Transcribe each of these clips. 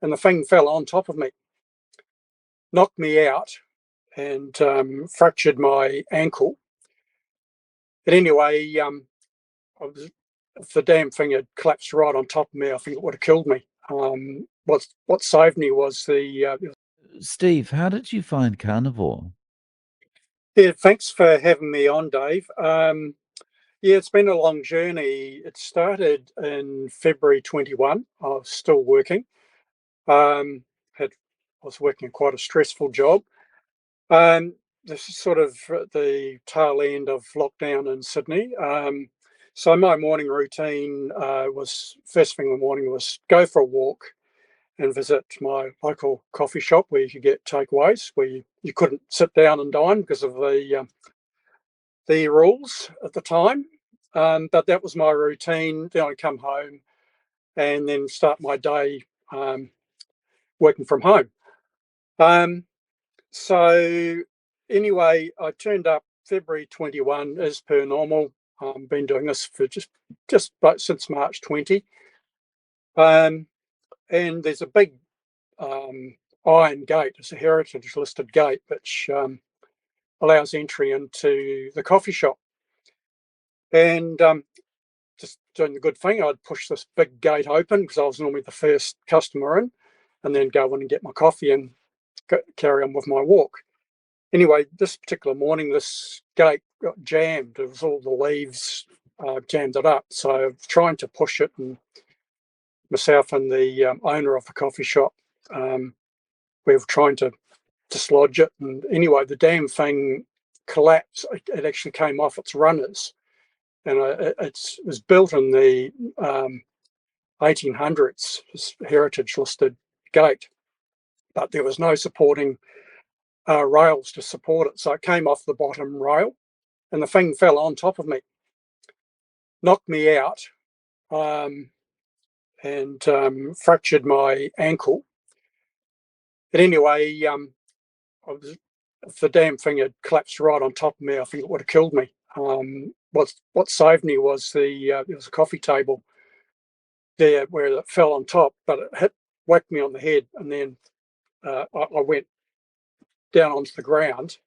and the thing fell on top of me, knocked me out, and fractured my ankle. But anyway, if the damn thing had collapsed right on top of me, I think it would have killed me. What saved me was Steve, how did you find Carnivore? yeah. Thanks for having me on, Dave. Yeah, it's been a long journey. It started in February 21. I was still working. Um, I was working quite a stressful job. This is sort of the tail end of lockdown in Sydney. So my morning routine was first thing in the morning was go for a walk and visit my local coffee shop where you could get takeaways, where you couldn't sit down and dine because of the rules at the time. But that was my routine. Then I'd come home and then start my day working from home. Um, so anyway, I turned up February 21 as per normal. Been doing this for just about since March 20. And there's a big iron gate. It's a heritage listed gate which allows entry into the coffee shop. And just doing the good thing, I'd push this big gate open because I was normally the first customer in, and then go in and get my coffee and carry on with my walk. Anyway, this particular morning, this gate got jammed. It was all the leaves jammed it up. So trying to push it, and myself and the owner of the coffee shop, we were trying to dislodge it. And anyway, the damn thing collapsed. It actually came off its runners. And it was built in the 1800s, this heritage listed gate, but there was no supporting rails to support it. So it came off the bottom rail and the thing fell on top of me, knocked me out, and fractured my ankle. But anyway, if the damn thing had collapsed right on top of me, I think it would have killed me. What saved me was there was a coffee table there where it fell on top, but it whacked me on the head, and then I went down onto the ground,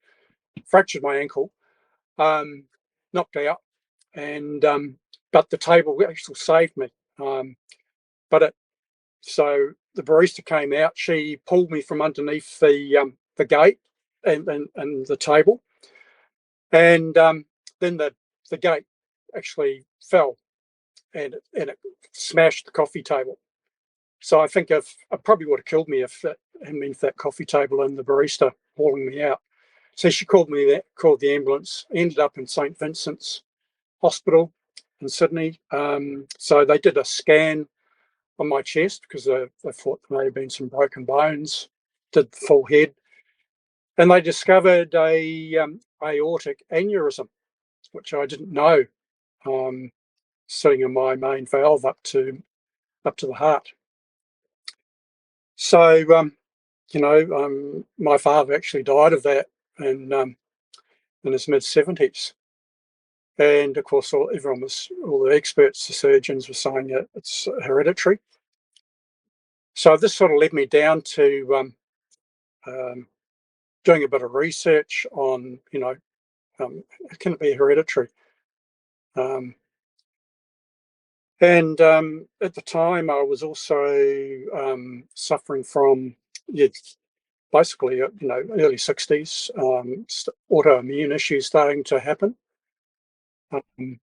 fractured my ankle, knocked out, and but the table actually saved me. But it so the barista came out. She pulled me from underneath the gate and the table, and then the gate actually fell and it smashed the coffee table. So I think if I probably would have killed me if it had been for that coffee table and the barista hauling me out. So she called the ambulance, ended up in St. Vincent's Hospital in Sydney. So they did a scan on my chest because they thought there may have been some broken bones, did the full head, and they discovered a aortic aneurysm, which I didn't know, sitting in my main valve up to the heart. So my father actually died of that in his mid-70s. And of course, all the experts, the surgeons were saying that it's hereditary. So this sort of led me down to doing a bit of research on, can it be hereditary? And at the time, I was also suffering from, basically, early 60s, autoimmune issues starting to happen. Um,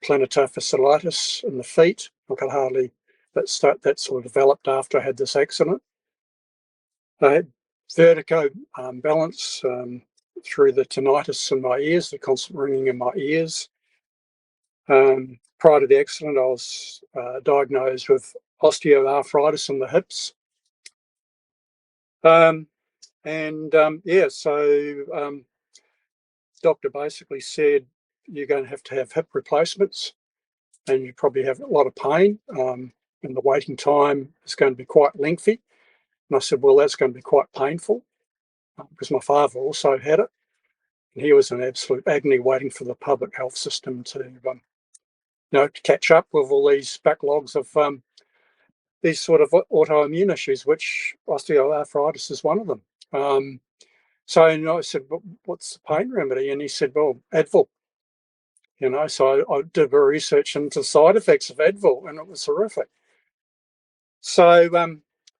plantar fasciitis in the feet. That sort of developed after I had this accident. I had vertigo, balance through the tinnitus in my ears, the constant ringing in my ears. Prior to the accident, I was diagnosed with osteoarthritis in the hips. So the doctor basically said you're going to have hip replacements, and you probably have a lot of pain, and the waiting time is going to be quite lengthy. And I said, well, that's going to be quite painful because my father also had it, and he was in absolute agony waiting for the public health system to catch up with all these backlogs of these sort of autoimmune issues, which osteoarthritis is one of them. So I said, what's the pain remedy? And he said, well, Advil. So I did a research into side effects of Advil, and it was horrific. So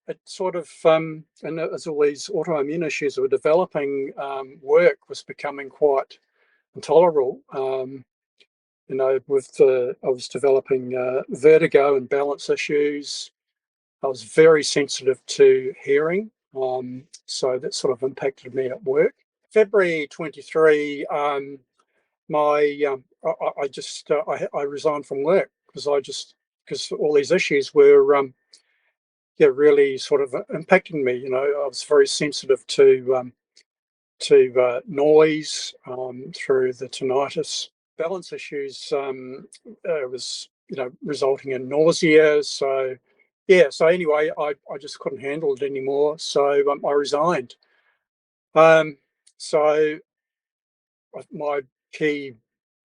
it sort of, and as all these autoimmune issues were developing, work was becoming quite intolerable. I was developing vertigo and balance issues. I was very sensitive to hearing, so that sort of impacted me at work. February 23, I resigned from work because all these issues were really sort of impacting me. I was very sensitive to noise through the tinnitus. Balance issues was resulting in nausea. So anyway, I just couldn't handle it anymore. So I resigned. So my key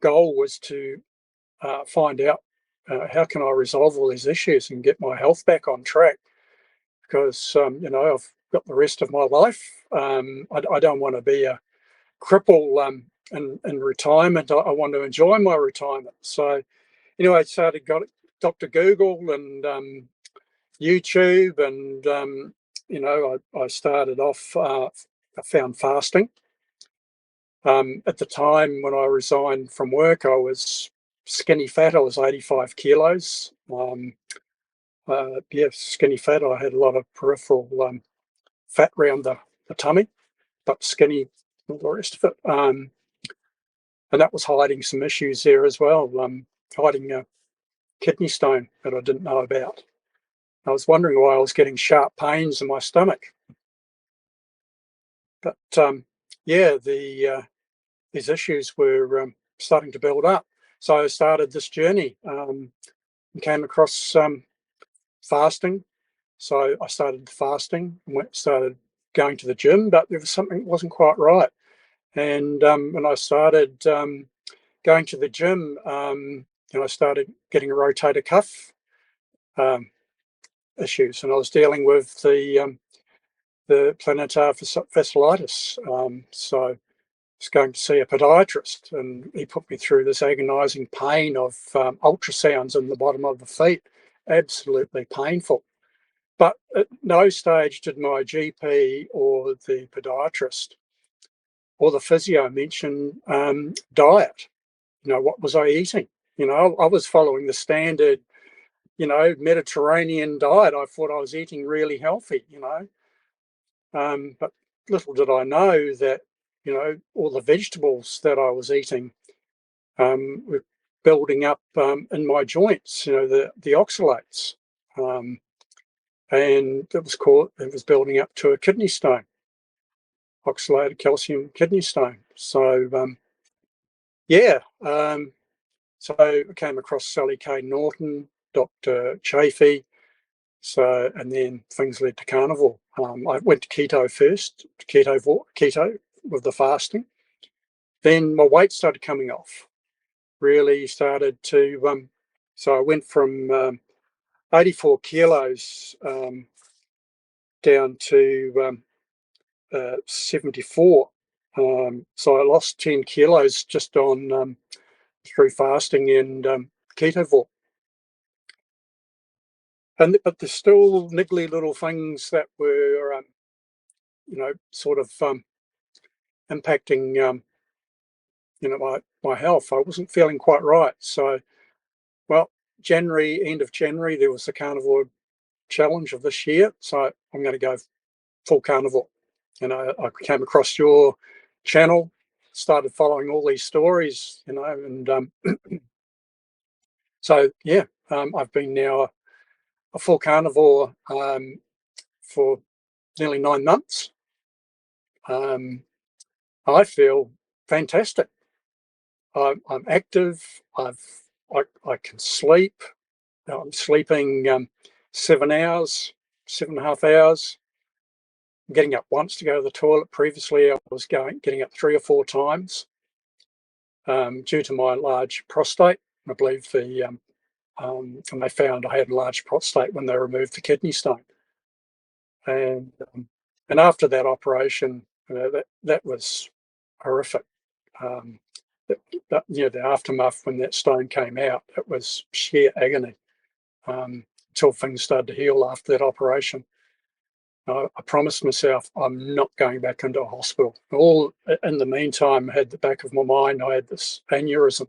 goal was to find out how can I resolve all these issues and get my health back on track, because I've got the rest of my life. I don't want to be a cripple in retirement. I want to enjoy my retirement. So anyway, got Dr. Google and YouTube, and I started off. I found fasting. At the time when I resigned from work, I was skinny fat. I was 85 kilos. Skinny fat. I had a lot of peripheral fat around the tummy, but skinny, all the rest of it. And that was hiding some issues there as well, hiding a kidney stone that I didn't know about. I was wondering why I was getting sharp pains in my stomach. But these issues were starting to build up. So I started this journey and came across fasting. So I started fasting and started going to the gym, but there was something that wasn't quite right. And when I started going to the gym, I started getting a rotator cuff issues, and I was dealing with the plantar fasciitis. So I was going to see a podiatrist, and he put me through this agonising pain of ultrasounds in the bottom of the feet, absolutely painful. But at no stage did my GP or the podiatrist or the physio mention diet. What was I eating? I was following the standard, Mediterranean diet. I thought I was eating really healthy, but little did I know that, all the vegetables that I was eating were building up in my joints, the oxalates. And it was building up to a kidney stone, oxalated calcium kidney stone. So, so I came across Sally Kay Norton, Dr. Chafee, and then things led to Carnivore. I went to keto first, keto with the fasting. Then my weight started coming off, really started to, so I went from 84 kilos down to 74. So I lost 10 kilos just on through fasting and ketovore. But there's still niggly little things that were, sort of impacting, my health. I wasn't feeling quite right. So, end of January, there was the Carnivore challenge of this year. So I'm going to go full Carnivore. I came across your channel, started following all these stories, and I've been now a full Carnivore for nearly 9 months. I feel fantastic. I'm active. I can sleep. I'm sleeping 7 hours, 7.5 hours. I'm getting up once to go to the toilet. Previously, I was getting up 3 or 4 times due to my large prostate. I believe and they found I had enlarged prostate when they removed the kidney stone. And and after that operation, that was horrific. Um, the aftermath when that stone came out, it was sheer agony until things started to heal after that operation. I promised myself I'm not going back into a hospital. All in the meantime, I had the back of my mind, I had this aneurysm.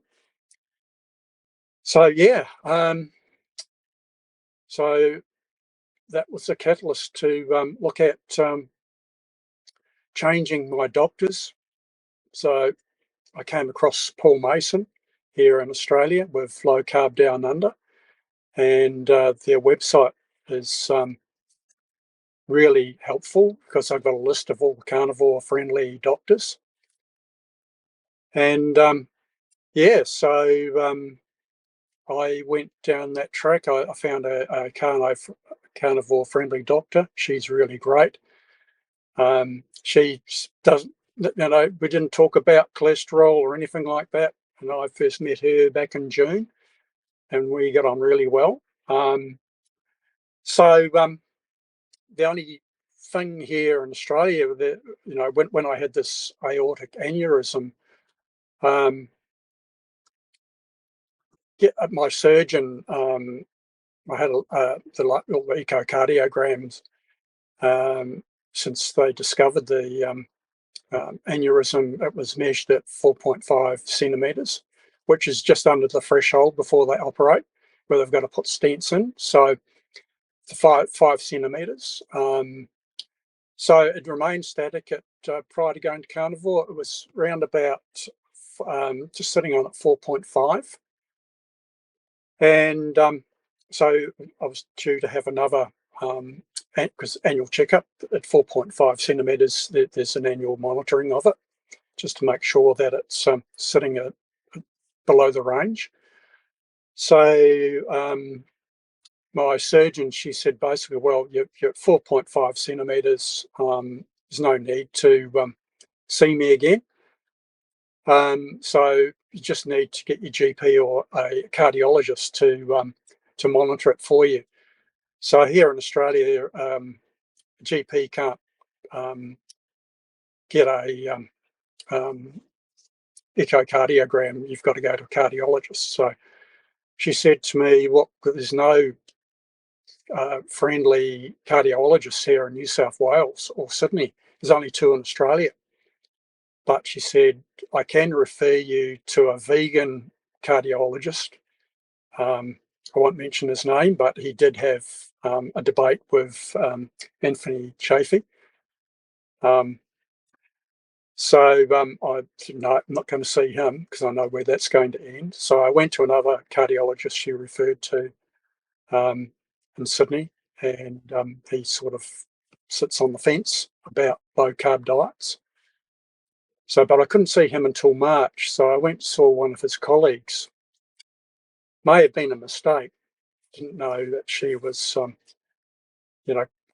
So yeah, so that was the catalyst to look at changing my doctors. So I came across Paul Mason here in Australia with Low Carb Down Under, and their website is really helpful because I've got a list of all the carnivore friendly doctors. And yeah, so I went down that track. I found a carnivore friendly doctor. She's really great. She doesn't, we didn't talk about cholesterol or anything like that. And I first met her back in June, and we got on really well. So the only thing here in Australia that, when I had this aortic aneurysm, my surgeon, I had the echocardiograms since they discovered the aneurysm. It was measured at 4.5 centimetres, which is just under the threshold before they operate, where they've got to put stents in. So the five centimetres. So it remained static at prior to going to Carnivore. It was around about just sitting on at 4.5. And so I was due to have another because annual checkup at 4.5 centimetres. There's an annual monitoring of it just to make sure that it's sitting at below the range. So my surgeon, she said basically, well, you're at 4.5 centimetres. There's no need to see me again. So you just need to get your GP or a cardiologist to monitor it for you. So here in Australia, GP can't get a echocardiogram. You've got to go to a cardiologist. So she said to me, "Well, there's no friendly cardiologists here in New South Wales or Sydney. There's only two in Australia." But she said, "I can refer you to a vegan cardiologist." I won't mention his name, but he did have a debate with Anthony Chaffee. So I said, no, I'm not going to see him because I know where that's going to end. So I went to another cardiologist she referred to in Sydney, and he sort of sits on the fence about low carb diets. So, but I couldn't see him until March. So I went and saw one of his colleagues. May have been a mistake. Didn't know that she was,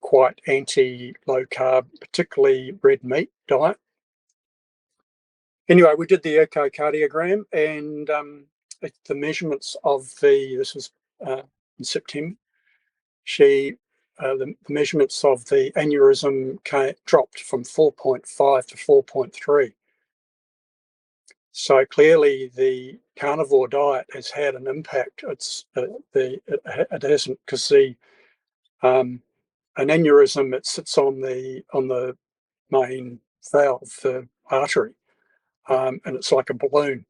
quite anti low carb, particularly red meat diet. Anyway, we did the echocardiogram, and the measurements of this was in September. The measurements of the aneurysm dropped from 4.5 to 4.3. So clearly, the carnivore diet has had an impact. It hasn't, because an aneurysm, it sits on the main valve, the artery, and it's like a balloon.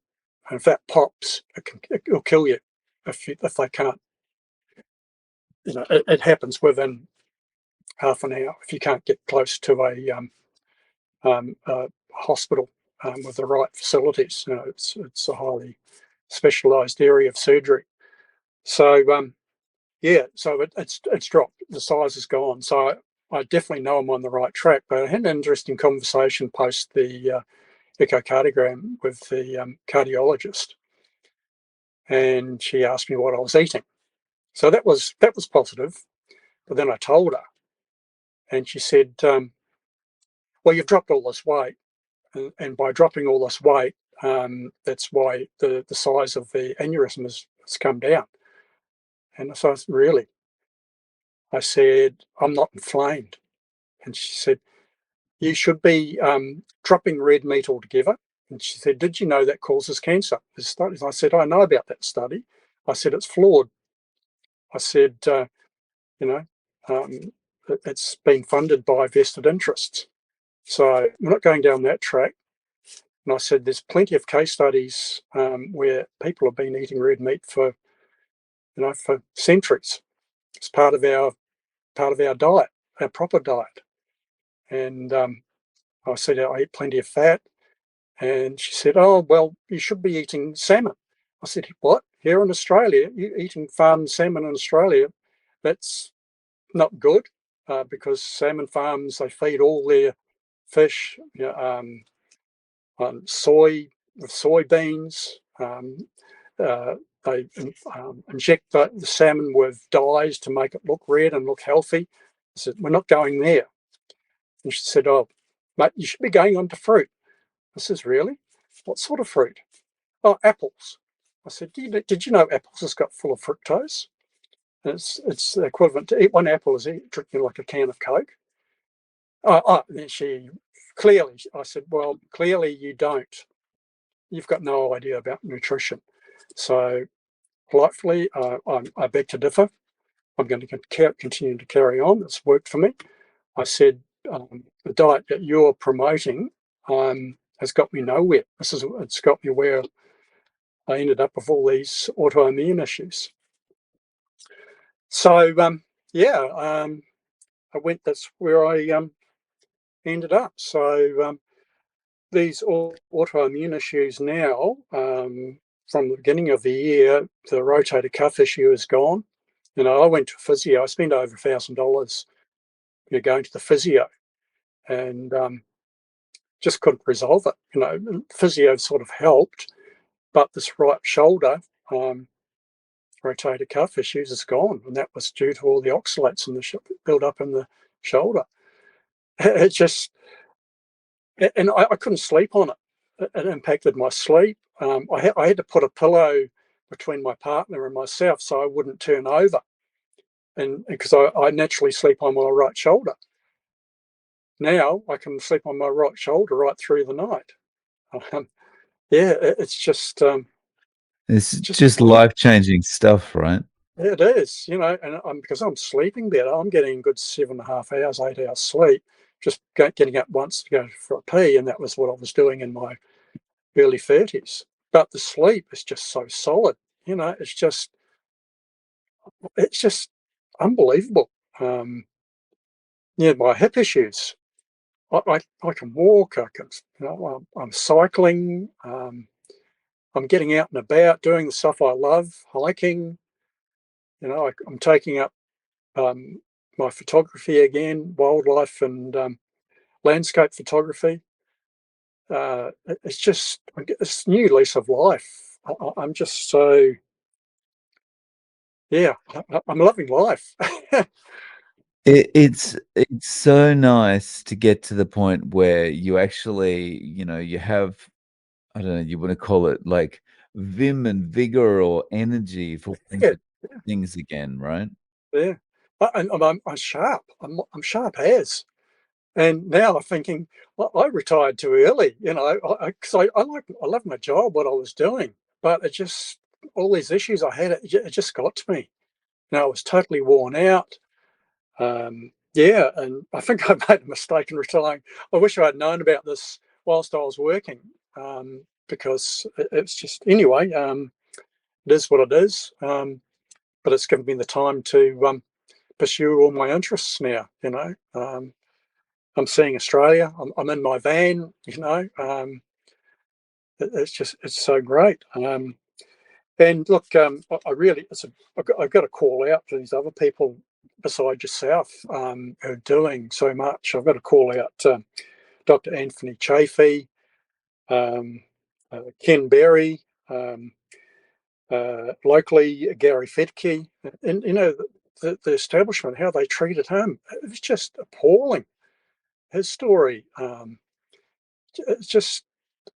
And if that pops, it'll kill you if they can't. It happens within half an hour if you can't get close to a hospital with the right facilities. It's a highly specialised area of surgery. So yeah, so it's dropped. The size is gone. So I definitely know I'm on the right track. But I had an interesting conversation post the echocardiogram with the cardiologist, and she asked me what I was eating. So that was positive. But then I told her, and she said, "Well, you've dropped all this weight, and by dropping all this weight, that's why the size of the aneurysm has come down." And so I said, really? I said, I'm not inflamed. And she said, you should be dropping red meat altogether. And she said, did you know that causes cancer? There's studies. I said, I know about that study. I said, it's flawed. I said, you know, um, it's been funded by vested interests. So we're not going down that track. And I said, there's plenty of case studies where people have been eating red meat for, for centuries. It's part of our diet, our proper diet. And I said, I eat plenty of fat. And she said, oh, well, you should be eating salmon. I said, what? Here in Australia, you eating farmed salmon in Australia, that's not good because salmon farms, they feed all their fish, soybeans. Uh, they inject the salmon with dyes to make it look red and look healthy. I said, we're not going there. And she said, oh, mate, you should be going on to fruit. I says, really? What sort of fruit? Oh, apples. I said, did you know apples is got full of fructose? And it's equivalent to eat one apple is drinking like a can of Coke. Then she clearly, I said, well, clearly you don't. You've got no idea about nutrition. So politely, I beg to differ. I'm going to continue to carry on. It's worked for me. I said, the diet that you're promoting has got me nowhere. It's got me where I ended up with all these autoimmune issues. So I went. That's where I ended up. So these autoimmune issues now, from the beginning of the year, the rotator cuff issue is gone. I went to physio. I spent over $1,000, going to the physio, and just couldn't resolve it. Physio sort of helped, but this right shoulder rotator cuff issues is gone, and that was due to all the oxalates in the build up in the shoulder. It just, and I couldn't sleep on it. It impacted my sleep. I had to put a pillow between my partner and myself so I wouldn't turn over, and because I naturally sleep on my right shoulder. Now I can sleep on my right shoulder right through the night. It's It's just just fine. life-changing stuff, right? It is, and because I'm sleeping better, I'm getting a good 7.5 hours, 8 hours sleep, just getting up once to go for a pee, and that was what I was doing in my early 30s. But the sleep is just so solid, it's just unbelievable. My hip issues, I can walk, I'm cycling, I'm getting out and about, doing the stuff I love, hiking. I'm taking up my photography again, wildlife and landscape photography. It's just it's a new lease of life. I'm just so, I'm loving life. It's so nice to get to the point where you actually, you have, I don't know, you want to call it like vim and vigor or energy for Yeah, things again, right? yeah. I'm sharp. I'm sharp as. And now I'm thinking, well, I retired too early, because I love my job, what I was doing, but it just all these issues I had, it just got to me. I was totally worn out. And I think I made a mistake in retiring. I wish I had known about this whilst I was working, because it's just anyway. It is what it is. But it's given me the time to pursue all my interests now. I'm seeing Australia. I'm in my van. It's so great. And look, I really, I've got to call out to these other people beside yourself who are doing so much. I've got to call out Dr. Anthony Chafee, um, Ken Berry, um, locally Gary Fedke, and the establishment, how they treated him. It was just appalling. His story, it's just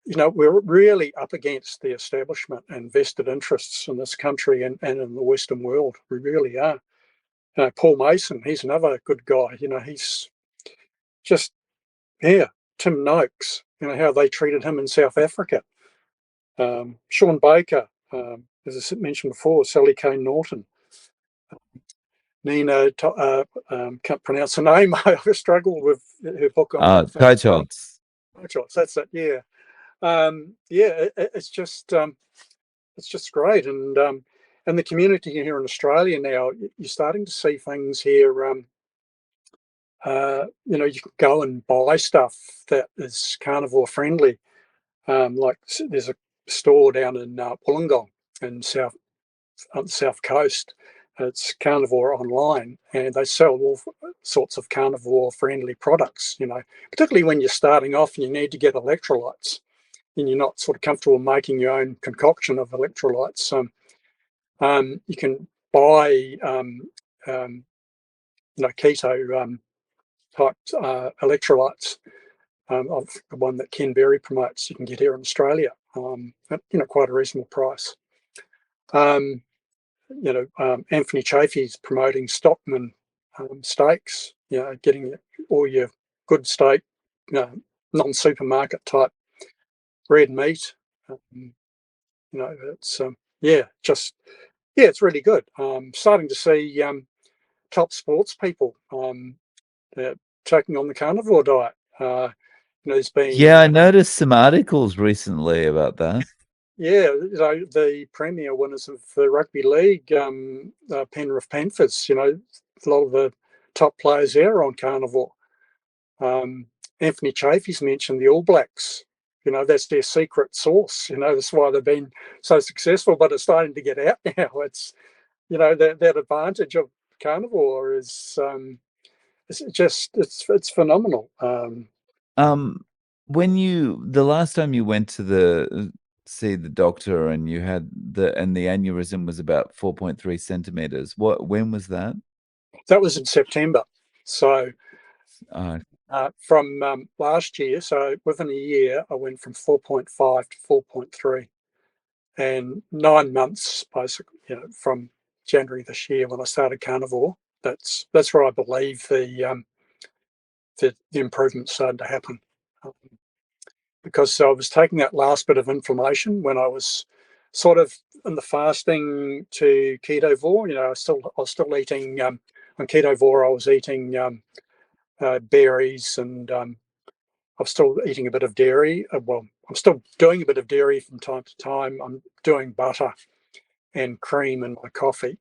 we're really up against the establishment and vested interests in this country and in the Western world. We really are. Paul Mason, he's another good guy. He's just, yeah, Tim Noakes, how they treated him in South Africa. Sean Baker, as I mentioned before, Sally Kane Norton, Nina, can't pronounce her name. I've struggled with her book on fitness. Coach. That's it, yeah. It's just great, and the community here in Australia now, you're starting to see things here. You can go and buy stuff that is carnivore friendly. Like there's a store down in Wollongong in on the south coast. It's Carnivore online, and they sell all sorts of carnivore friendly products. Particularly when you're starting off and you need to get electrolytes, and you're not sort of comfortable making your own concoction of electrolytes. You can buy keto type electrolytes of the one that Ken Berry promotes. You can get here in Australia at quite a reasonable price. Anthony Chaffee's promoting Stockman steaks. Getting all your good steak, non-supermarket type red meat. It's it's really good. Starting to see top sports people taking on the carnivore diet. There's been Yeah, I noticed some articles recently about that. the premier winners of the rugby league, Penrith Panthers. A lot of the top players there are on carnivore. Anthony Chaffee's mentioned the All Blacks. That's their secret sauce. That's why they've been so successful. But it's starting to get out now. It's that advantage of carnivore is it's phenomenal. When the last time you went to see the doctor and you had the aneurysm was about 4.3 centimeters, when was that? That was in September. So Uh, from last year, so within a year, I went from 4.5 to 4.3, and 9 months basically. From January this year when I started carnivore. That's where I believe the improvement started to happen. Because I was taking that last bit of inflammation when I was sort of in the fasting to ketovore. I was still eating on ketovore. I was eating berries, and I was still eating a bit of dairy. I'm still doing a bit of dairy from time to time. I'm doing butter and cream in my coffee.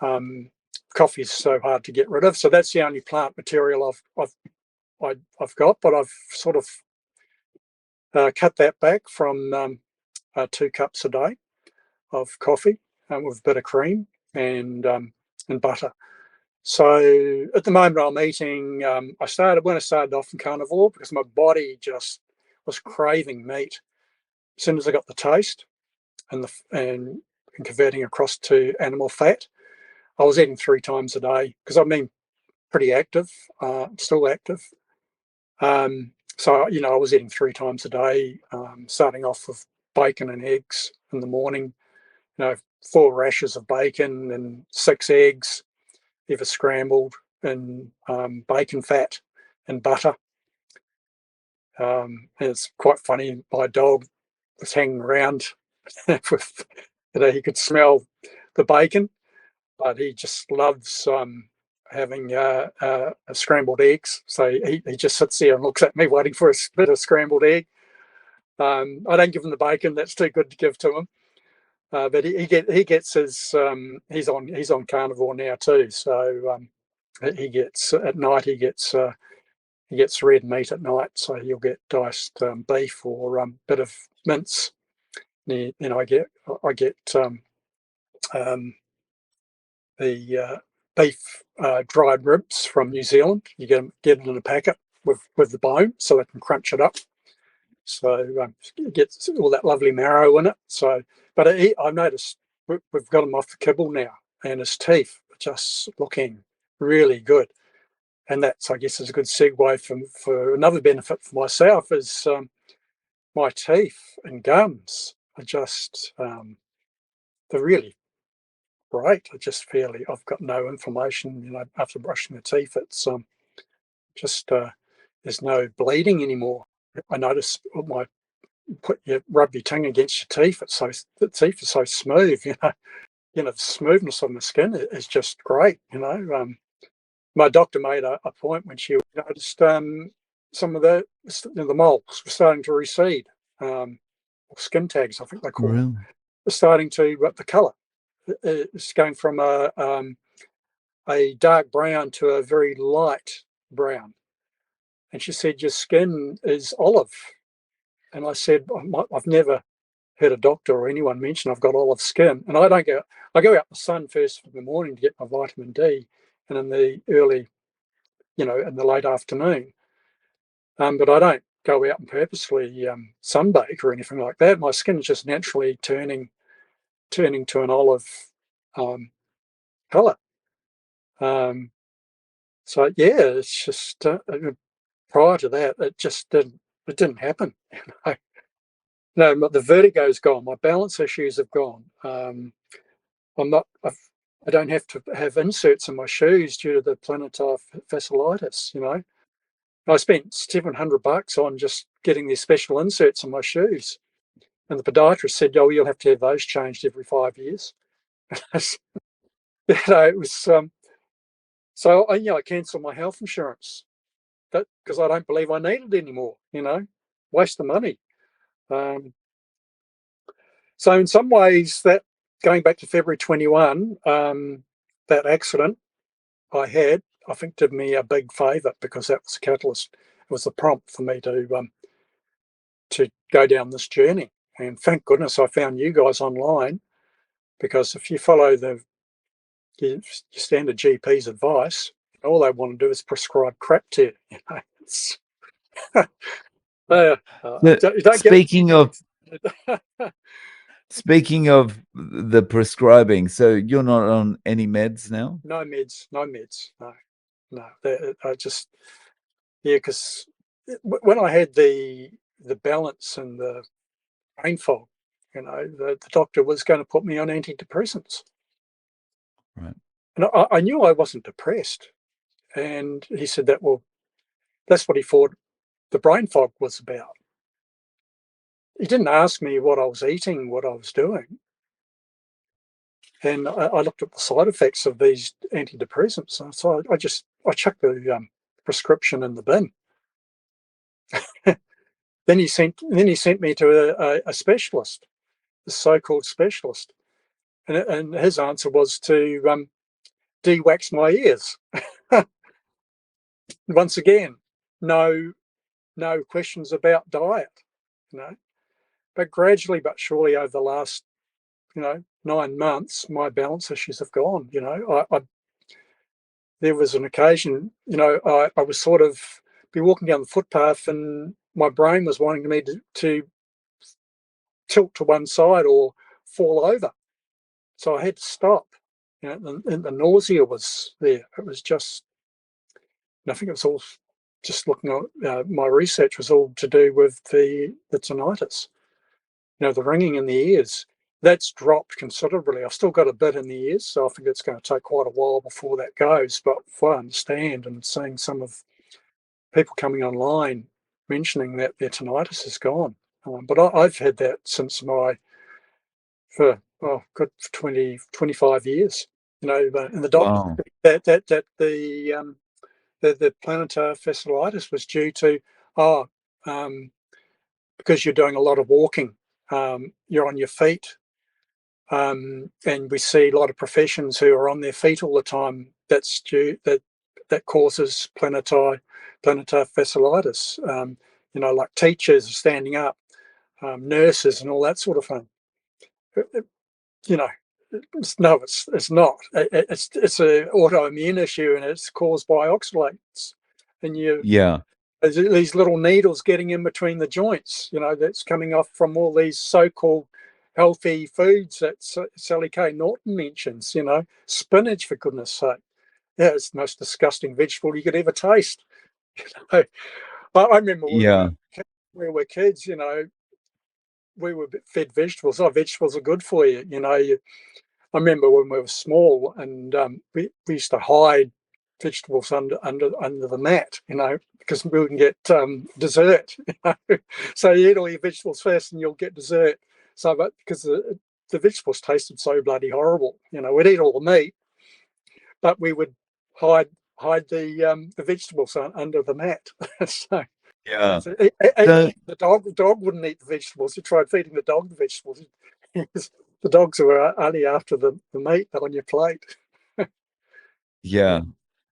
Coffee is so hard to get rid of, so that's the only plant material I've got. But I've sort of cut that back from 2 cups a day of coffee with a bit of cream and butter. So at the moment I'm eating. I started off in carnivore because my body just was craving meat. As soon as I got the taste and converting across to animal fat, I was eating 3 times a day because I've been pretty active, still active. So I was eating 3 times a day, starting off with bacon and eggs in the morning. 4 rashers of bacon and 6 eggs, either scrambled, and bacon fat and butter. And it's quite funny. My dog was hanging around with, he could smell the bacon, but he just loves having scrambled eggs. So he just sits there and looks at me, waiting for a bit of scrambled egg. I don't give him the bacon; that's too good to give to him. But he gets his. He's on carnivore now too. So he gets at night. He gets red meat at night. So he'll get diced beef or a bit of mince. And I get the beef dried ribs from New Zealand. You get it in a packet with the bone, so they can crunch it up. So it gets all that lovely marrow in it. So, but I've noticed we've got him off the kibble now, and his teeth are just looking really good. And that's, I guess, is a good segue for another benefit for myself is my teeth and gums are just, they're really great. I just feel I've got no inflammation, after brushing the teeth. It's just, there's no bleeding anymore. I notice my rub your tongue against your teeth. The teeth are so smooth. The smoothness on the skin is just great. My doctor made a point when she noticed some of the moles were starting to recede, or skin tags, I think they call them, Really? were starting to the colour. It's going from a dark brown to a very light brown. And she said, your skin is olive. And I said, I've never heard a doctor or anyone mention I've got olive skin. And I don't go, I go out in the sun first in the morning to get my vitamin D, and in the early, in the late afternoon. But I don't go out and purposely sunbake or anything like that. My skin is just naturally turning to an olive um, color. So yeah, it's just prior to that, it didn't happen. No, the vertigo's gone. My balance issues have gone. I'm not. I don't have to have inserts in my shoes due to the plantar fasciitis. I spent $700 on just getting these special inserts in my shoes, and the podiatrist said, "Oh, you'll have to have those changed every 5 years." It was so I cancelled my health insurance because I don't believe I need it anymore. Waste the money. Um, so in some ways, that going back to February 21, that accident I had, I think, did me a big favour, because that was a catalyst. It was the prompt for me to go down this journey. And thank goodness I found you guys online, because if you follow your standard GP's advice, all they want to do is prescribe crap to you. It's, you don't get Speaking of speaking of the prescribing, so you're not on any meds now? no meds, no. I just, yeah, because when I had the balance and the brain fog, the doctor was going to put me on antidepressants. Right. And I knew I wasn't depressed. And he said that, well, that's what he thought the brain fog was about. He didn't ask me what I was eating, what I was doing. And I looked at the side effects of these antidepressants. And so I chucked the prescription in the bin. Then he sent me to a specialist, a so-called specialist. And his answer was to de-wax my ears. Once again, no questions about diet, you know. But gradually but surely over the last, 9 months, my balance issues have gone. There was an occasion, I was sort of be walking down the footpath, and my brain was wanting me to tilt to one side or fall over. So I had to stop. And the nausea was there. It was just, I think it was all just looking at my research was all to do with the tinnitus, the ringing in the ears. That's dropped considerably. I've still got a bit in the ears, so I think it's going to take quite a while before that goes. But if I understand, and seeing some of people coming online mentioning that their tinnitus is gone. But I've had that since for good 20, 25 years. And the doctor Wow. that the plantar fasciitis was due to, oh, because you're doing a lot of walking, you're on your feet, and we see a lot of professions who are on their feet all the time. That causes plantar fasciitis. Like teachers standing up, nurses, and all that sort of thing. You know, no, it's not. It's an autoimmune issue, and it's caused by oxalates, and Yeah. there's these little needles getting in between the joints. That's coming off from all these so-called healthy foods that Sally K. Norton mentions. Spinach, for goodness sake. Yeah, it's the most disgusting vegetable you could ever taste. I remember when Yeah. we were kids. we were fed vegetables. Oh, vegetables are good for you. I remember when we were small, and we used to hide vegetables under the mat, because we wouldn't get dessert. So you eat all your vegetables first, and you'll get dessert. So, but because the vegetables tasted so bloody horrible, we'd eat all the meat, but we would hide the vegetables under the mat. So, Yeah. so So the dog wouldn't eat the vegetables. We tried feeding the dog the vegetables. The dogs were only after the meat on your plate. yeah.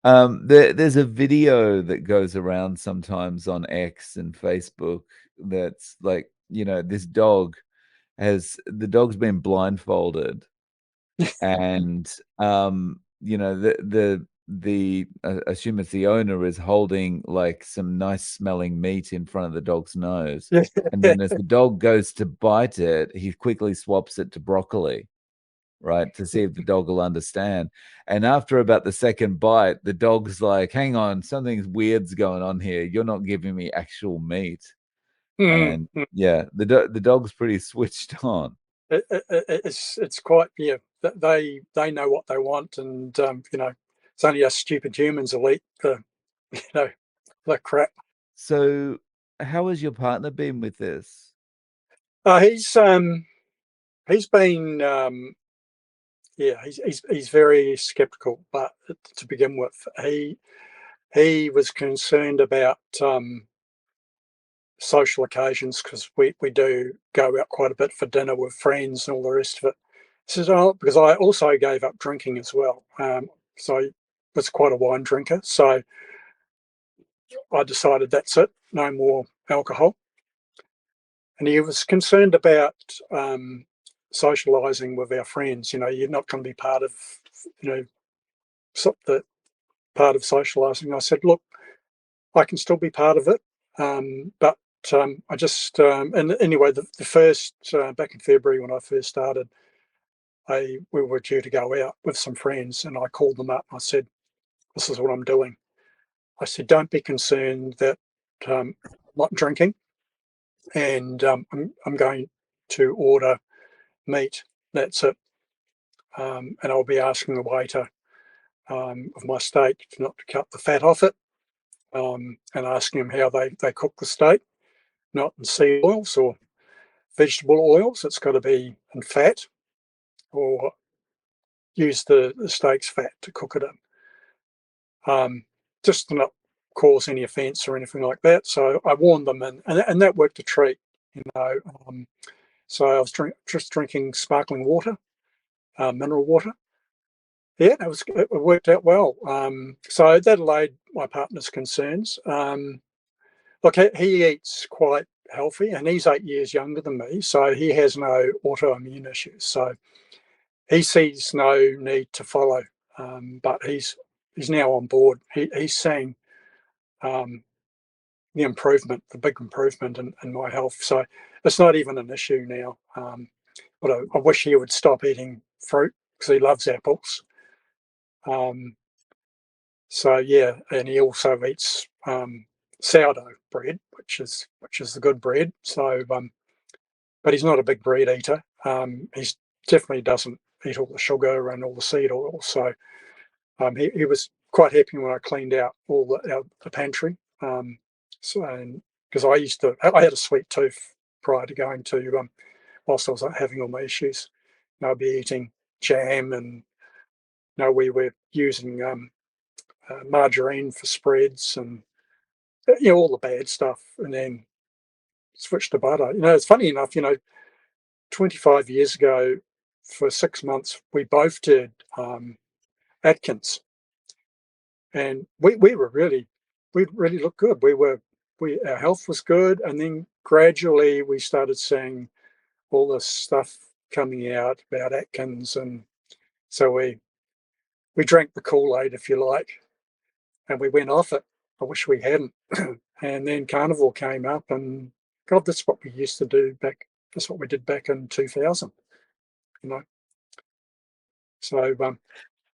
There's a video that goes around sometimes on X and Facebook that's like, this the dog's been blindfolded and, assume it's the owner is holding, like, some nice smelling meat in front of the dog's nose, Yeah. and then as the dog goes to bite it, he quickly swaps it to broccoli, right, to see if the dog will understand, and after about the second bite, the dog's like, "Hang on, something's weird's going on here, you're not giving me actual meat," Mm, and mm. yeah, the dog's pretty switched on. It's quite, yeah. They know what they want, and it's only us stupid humans will eat you know the crap. So, how has your partner been with this? He's been, yeah, he's very skeptical, but to begin with, he was concerned about social occasions, because we do go out quite a bit for dinner with friends and all the rest of it. He says, "Oh, because I also gave up drinking as well." So I was quite a wine drinker. So I decided that's it, no more alcohol. And he was concerned about socialising with our friends. You're not going to be part of, you know, the part of socialising. I said, look, I can still be part of it, but I just and anyway, the first back in February when I first started, we were due to go out with some friends, and I called them up. And I said, "This is what I'm doing." I said, "Don't be concerned that I'm not drinking, and I'm going to order meat. That's it, and I'll be asking the waiter of my steak to not to cut the fat off it, and asking them how they cook the steak, not in seed oils or vegetable oils. It's got to be in fat, or use the steak's fat to cook it in, just to not cause any offence or anything like that." So I warned them, and that worked a treat, you know. So I was just drinking sparkling water, mineral water. Yeah, it worked out well. So that allayed my partner's concerns. Look, he eats quite healthy, and he's 8 years younger than me, so he has no autoimmune issues. So he sees no need to follow, but he's now on board. He's seeing um, the big improvement in my health. So it's not even an issue now. But I wish he would stop eating fruit, because he loves apples. Um, so yeah, and he also eats sourdough bread, which is the good bread. So, but he's not a big bread eater. He's definitely doesn't eat all the sugar and all the seed oil. So he was quite happy when I cleaned out all the pantry. So, because I had a sweet tooth prior to going to, whilst I was having all my issues. I'd be eating jam, and we were using margarine for spreads, and all the bad stuff, and then switched to butter. It's funny enough. 25 years ago, for 6 months, we both did Atkins, and we really looked good. Our health was good, and then gradually we started seeing all this stuff coming out about Atkins, and so we drank the Kool-Aid, if you like, and we went off it. I wish we hadn't. And then Carnivore came up, and God, that's what we used to do back. That's what we did back in 2000. You know, so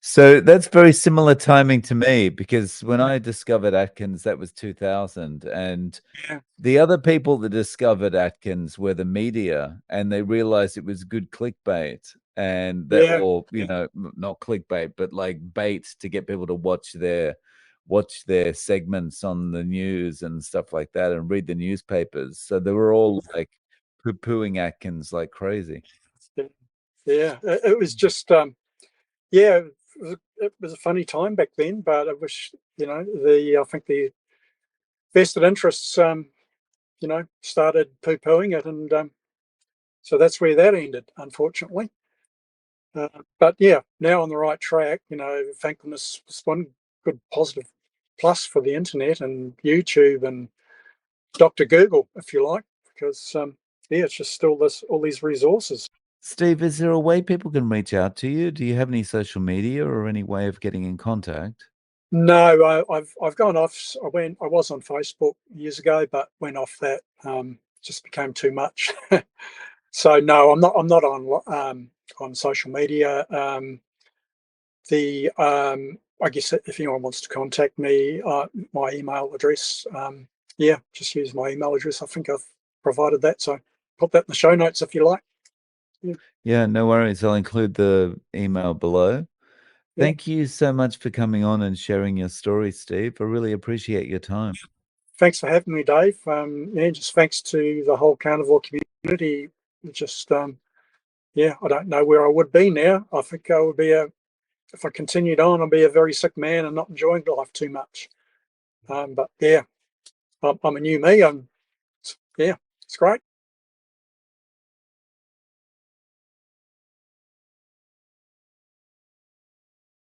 So that's very similar timing to me, because when I discovered Atkins, that was 2000, and Yeah, the other people that discovered Atkins were the media, and they realized it was good clickbait, and that, yeah, or not clickbait, but like bait to get people to watch their segments on the news and stuff like that, and read the newspapers. So they were all like poo-pooing Atkins like crazy. yeah. Yeah. It was just, yeah, it was a funny time back then, but I wish, I think the vested interests, started poo-pooing it, and so that's where that ended, unfortunately. But yeah, now on the right track. Thank goodness it's one good positive plus for the internet and YouTube and Dr. Google, if you like, because yeah, it's just still this all these resources. Steve, is there a way people can reach out to you? Do you have any social media or any way of getting in contact? No, I've gone off. I was on Facebook years ago, but went off that. Just became too much. So no, I'm not on social media. The I guess if anyone wants to contact me, my email address. Yeah, just use my email address. I think I've provided that, so put that in the show notes if you like. Yeah, Yeah, no worries. I'll include the email below. yeah. Thank you so much for coming on and sharing your story, Steve. I really appreciate your time. Thanks for having me, Dave. Yeah, just thanks to the whole carnivore community. Just yeah, I don't know where I would be now. I think I would be if I continued on, I'd be a very sick man and not enjoying life too much. But yeah, I'm a new me. Yeah, it's great.